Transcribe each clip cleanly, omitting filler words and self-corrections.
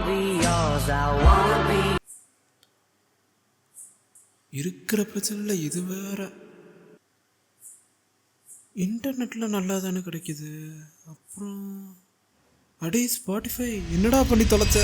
be yours, I wanna be. இருக்கிற பிரச்சனையில் இது வேற. இன்டர்நெட்டில் நல்லா தானே கிடைக்குது. அப்புறம் அடே ஸ்பாட்டிஃபை என்னடா பண்ணி தொலைச்ச?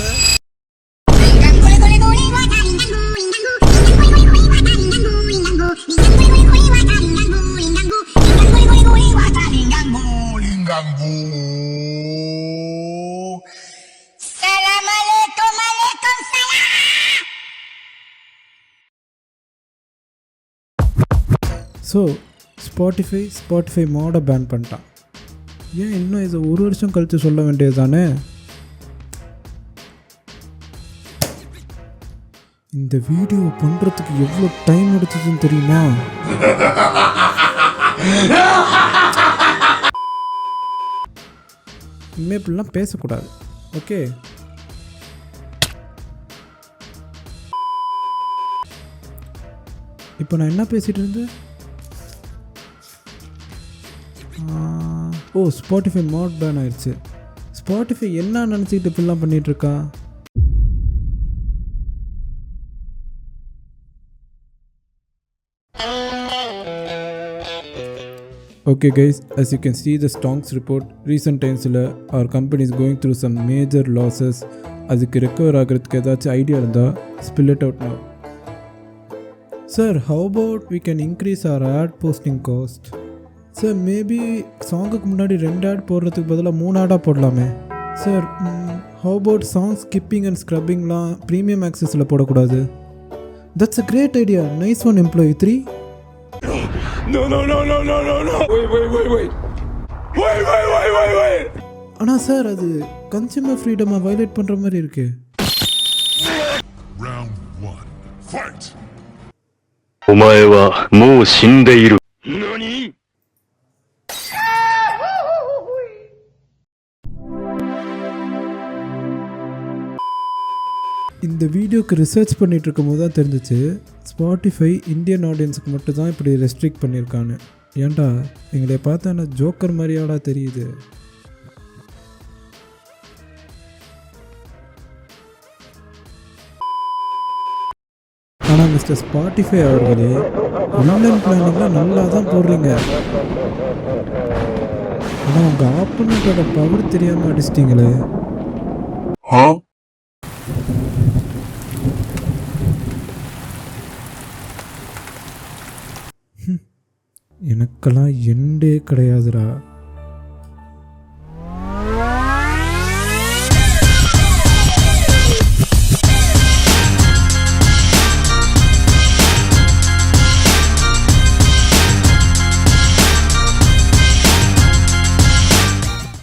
ஸோ ஸ்பாட்டிஃபை மோட பேன் பண்ணிட்டான். ஏன் இன்னும் இதை ஒரு வருஷம் கழித்து சொல்ல வேண்டியது தானே? இந்த வீடியோ பண்ணுறதுக்கு எவ்வளோ டைம் எடுத்ததுன்னு தெரியுமா? இனிமே இப்படிலாம் பேசக்கூடாது, ஓகே? இப்போ நான் என்ன பேசிகிட்டு இருந்தேன்? ஓ, ஸ்பாட்டிஃபை மோட் பேன் ஆயிடுச்சு. ஸ்பாட்டிஃபை என்ன நினச்சிக்கிட்டு இப்படிலாம் பண்ணிகிட்ருக்கா? Okay guys, as you can see the stocks report, recent times our company is going through some major losses. அதுக்கு ரெக்கவர் ஆகிறதுக்கு ஏதாச்சும் ஐடியா இருந்தால் spill it out now. Sir, how about we can increase our ad posting cost? Sir, maybe சாங்குக்கு முன்னாடி 2 ad போடுறதுக்கு பதிலாக 3 ad போடலாமே. Sir, how about song skipping and scrubbingலாம் premium ஆக்சஸில் போடக்கூடாது? That's a great idea. Nice one, employee 3. No. Wait. ஆனால் sir அது consumer ஃப்ரீடமை violate பண்ணுற மாதிரி இருக்கு. Round 1. Fight. お前はもう死んでいる。何？ இந்த வீடியோக்கு ரிசர்ச் பண்ணிகிட்டு இருக்கும் போது தான் தெரிஞ்சிச்சு ஸ்பாட்டிஃபை இந்தியன் ஆடியன்ஸுக்கு மட்டும் தான் இப்படி ரெஸ்ட்ரிக்ட் பண்ணியிருக்கான்னு. ஏன்டா எங்களை பார்த்தா என்ன ஜோக்கர் மாதிரியாடா தெரியுது? ஆனால் மிஸ்டர் ஸ்பாட்டிஃபை அவர்களே, ஆன்லைன் பிளானிங்லாம் நல்லா தான் போடுறீங்க. ஆனால் உங்கள் ஆப்போனண்ட்டோட பவர் தெரியாமல் அடிச்சிட்டிங்களே. எனக்கெல்லாம் எண்டே கிடையாதுடா.